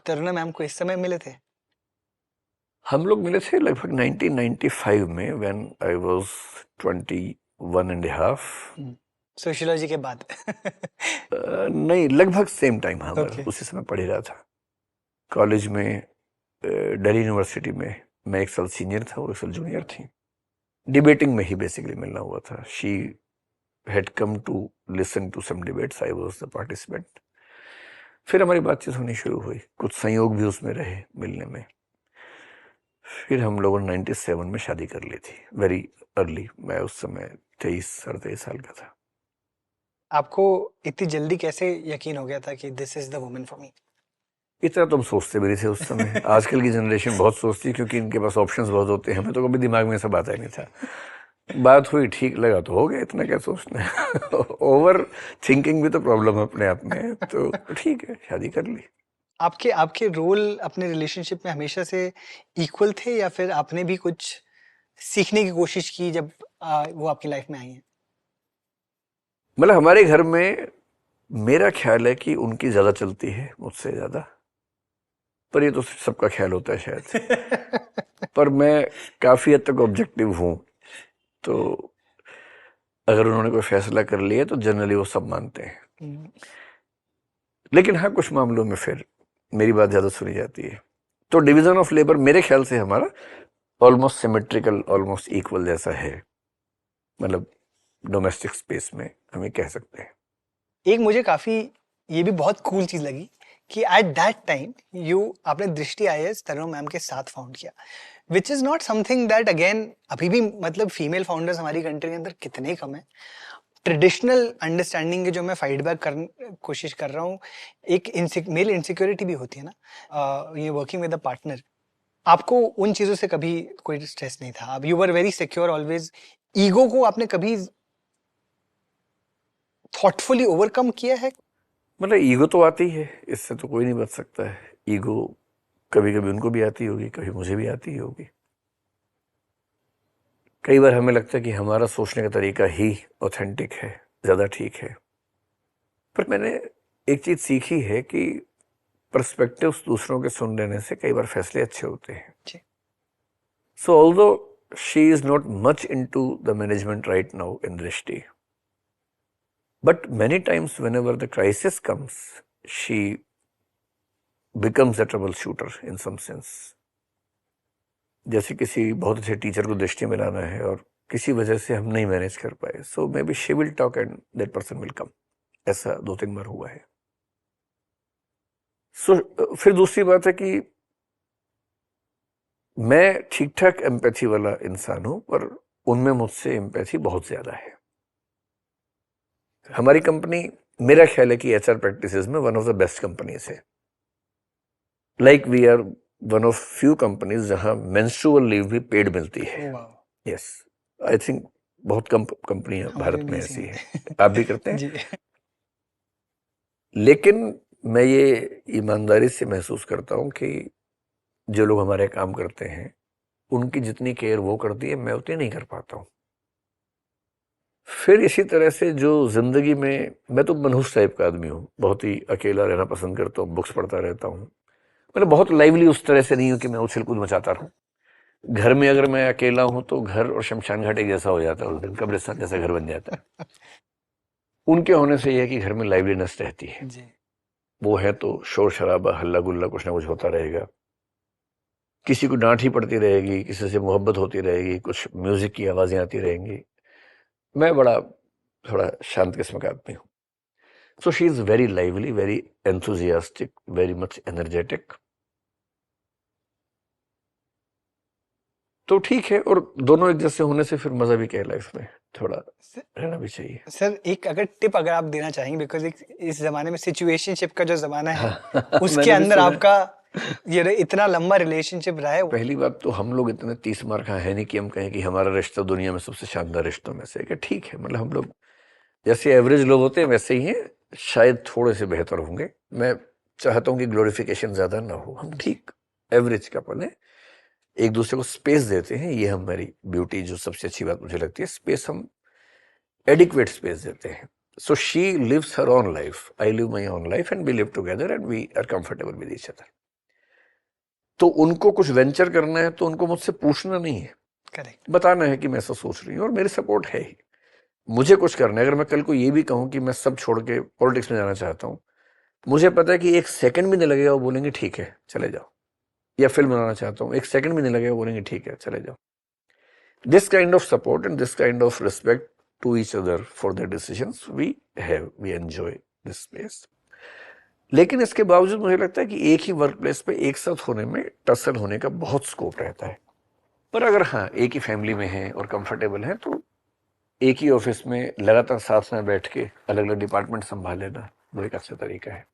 Taruna ma'am को इस समय मिले थे? हम लोग मिले थे लगभग 1995 में, when I was 21 and half. Sociology के बाद। नहीं, लगभग सेम टाइम। हाँ, मैं ओके। उसी समय पढ़ ही रहा था कॉलेज में, दिल्ली यूनिवर्सिटी में। मैं एक साल सीनियर था, वो एक साल जूनियर थी। डिबेटिंग में ही बेसिकली मिलना हुआ था। She had come to listen to some debates, I was the participant. फिर हमारी बातचीत होनी शुरू हुई, कुछ संयोग भी उसमें रहे मिलने में। फिर हम लोगों ने 97 में शादी कर ली थी, वेरी अर्ली। मैं उस समय 23 साल का था। आपको इतनी जल्दी कैसे यकीन हो गया था कि this is the woman for me? इतना तो हम सोचते भी नहीं थे उस समय। आजकल की जनरेशन बहुत सोचती है, क्योंकि इनके पास ऑप्शंस बहुत होते हैं। हमें तो कभी दिमाग में सब आता ही नहीं था। बात हुई, ठीक लगा तो हो गया, इतना क्या सोचना है। ओवर थिंकिंग भी तो प्रॉब्लम है अपने आप में। तो ठीक है, शादी कर ली। आपके आपके रोल अपने रिलेशनशिप में हमेशा से इक्वल थे, या फिर आपने भी कुछ सीखने की कोशिश की जब वो आपकी लाइफ में आई हैं? मतलब हमारे घर में मेरा ख्याल है कि उनकी ज्यादा चलती है मुझसे ज्यादा, पर ये तो सबका ख्याल होता है शायद। पर मैं काफी हद तक ऑब्जेक्टिव हूं, तो अगर उन्होंने कोई फैसला कर लिया तो जनरली वो सब मानते हैं। लेकिन हाँ, कुछ मामलों में फिर मेरी बात ज्यादा सुनी जाती है। तो डिवीजन ऑफ लेबर मेरे ख्याल से हमारा ऑलमोस्ट सिमेट्रिकल, ऑलमोस्ट इक्वल जैसा है। मतलब डोमेस्टिक स्पेस में हम ये कह सकते हैं। एक मुझे काफी ये भी बहुत कूल चीज लगी कि एट दैट टाइम आपने दृष्टि आईएएस तरुण मैम के साथ फाउंड किया, which is not something that again अभी भी, मतलब फीमेल फाउंडर्स हमारी कंट्री के अंदर कितने कम है। ट्रेडिशनल अंडरस्टैंडिंग की जो मैं फीडबैक कर कोशिश कर रहा हूँ, एक मेल इनसिक्योरिटी भी होती है ना, ये वर्किंग विद अ पार्टनर। आपको उन चीजों से कभी कोई स्ट्रेस नहीं था? अब you were very secure always. Ego को आपने कभी थॉटफुली ओवरकम किया है? मतलब ईगो तो आती है, इससे तो कोई नहीं बच सकता है। ईगो कभी कभी उनको भी आती होगी, कभी मुझे भी आती होगी। कई बार हमें लगता है कि हमारा सोचने का तरीका ही ऑथेंटिक है, ज्यादा ठीक है। पर मैंने एक चीज सीखी है कि पर्सपेक्टिव्स दूसरों के सुन लेने से कई बार फैसले अच्छे होते हैं। जी। So although she is not much into the management right now in Drishti, but many times whenever the crisis comes, she becomes a troubleshooter in some sense. जैसे किसी बहुत अच्छे टीचर को दृष्टि में लाना है और किसी वजह से हम नहीं मैनेज कर पाए, so maybe she will talk and that person will come. ऐसा 2-3 बार हुआ है। सो फिर दूसरी बात है कि मैं ठीक ठाक एम्पैथी वाला इंसान हूं, पर उनमें मुझसे एम्पैथी बहुत ज्यादा है। हमारी कंपनी, मेरा ख्याल है कि एचआर प्रैक्टिसेस में one of the best companies है। Like we are one of few companies जहां मेंस्ट्रुअल लीव भी पेड मिलती है। यस, आई थिंक बहुत कम कंपनियां भारत में ऐसी हैं। आप भी करते हैं। जी। लेकिन मैं ये ईमानदारी से महसूस करता हूं कि जो लोग हमारे काम करते हैं, उनकी जितनी केयर वो करती है, मैं उतनी नहीं कर पाता हूं। फिर इसी तरह से जो जिंदगी में, मैं तो मनहूस टाइप का आदमी हूँ, बहुत ही अकेला रहना पसंद करता हूँ, बुक्स पढ़ता रहता हूँ। मतलब बहुत लाइवली उस तरह से नहीं हूँ कि मैं उछल कूद मचाता रहूँ। घर में अगर मैं अकेला हूँ तो घर और शमशान घाट एक जैसा हो जाता है, उस दिन कब्रिस्तान जैसा घर बन जाता है। उनके होने से यह है कि घर में लाइवलीनेस रहती है। जी। वो है तो शोर शराबा, हल्ला गुल्ला, कुछ ना कुछ होता रहेगा। किसी को डांट ही पड़ती रहेगी, किसी से मोहब्बत होती रहेगी, कुछ म्यूजिक की आवाजें आती रहेंगी। मैं बड़ा थोड़ा शांत किस्म का आदमी हूँ। So she is very lively, very enthusiastic, very much energetic. तो ठीक है, और दोनों एक जैसे होने से फिर मजा भी क्या है लाइफ में, थोड़ा रहना भी चाहिए। सर एक अगर टिप अगर आप देना चाहेंगे, बिकॉज इस जमाने में सिचुएशनशिप का जो जमाना है, उसके मैंने भी अंदर सुना है। आपका ये इतना लंबा रिलेशनशिप रहा है। पहली बात तो हम लोग इतने 30 मार खा है नहीं कि हम कहें कि हमारा रिश्ता दुनिया में सबसे शानदार रिश्तों में से, कि ठीक है, मतलब हम लोग जैसे एवरेज लोग होते हैं वैसे ही हैं, शायद थोड़े से बेहतर होंगे। मैं चाहता हूँ कि ग्लोरिफिकेशन ज्यादा ना हो, हम ठीक एवरेज कपल है, एक दूसरे को स्पेस देते हैं। ये हमारी ब्यूटी, जो सबसे अच्छी बात मुझे लगती है, स्पेस हम एडिक्वेट स्पेस देते हैं। So she lives her own life, I live my own life, and we live together and we are comfortable with each other. तो उनको कुछ वेंचर करना है तो उनको मुझसे पूछना नहीं है, करेक्ट। बताना है कि मैं ऐसा सोच रही हूँ और मेरी सपोर्ट है ही। मुझे कुछ करना है, अगर मैं कल को ये भी कहूँ कि मैं सब छोड़ के पॉलिटिक्स में जाना चाहता हूँ, मुझे पता है कि 1 सेकंड भी नहीं लगेगा, वो बोलेंगे ठीक है चले जाओ। या फिल्म बनाना चाहता हूँ, 1 सेकंड भी नहीं लगेगा, बोलेंगे ठीक है चले जाओ। This kind of support and this kind of respect to each other for their decisions we have, we enjoy this space. लेकिन इसके बावजूद मुझे लगता है कि एक ही वर्क प्लेस पे एक साथ होने में टसल होने का बहुत स्कोप रहता है। पर अगर हाँ एक ही फैमिली में है और कंफर्टेबल है तो एक ही ऑफिस में लगातार साथ में बैठ के अलग अलग डिपार्टमेंट संभाल लेना वो एक अच्छा तरीका है।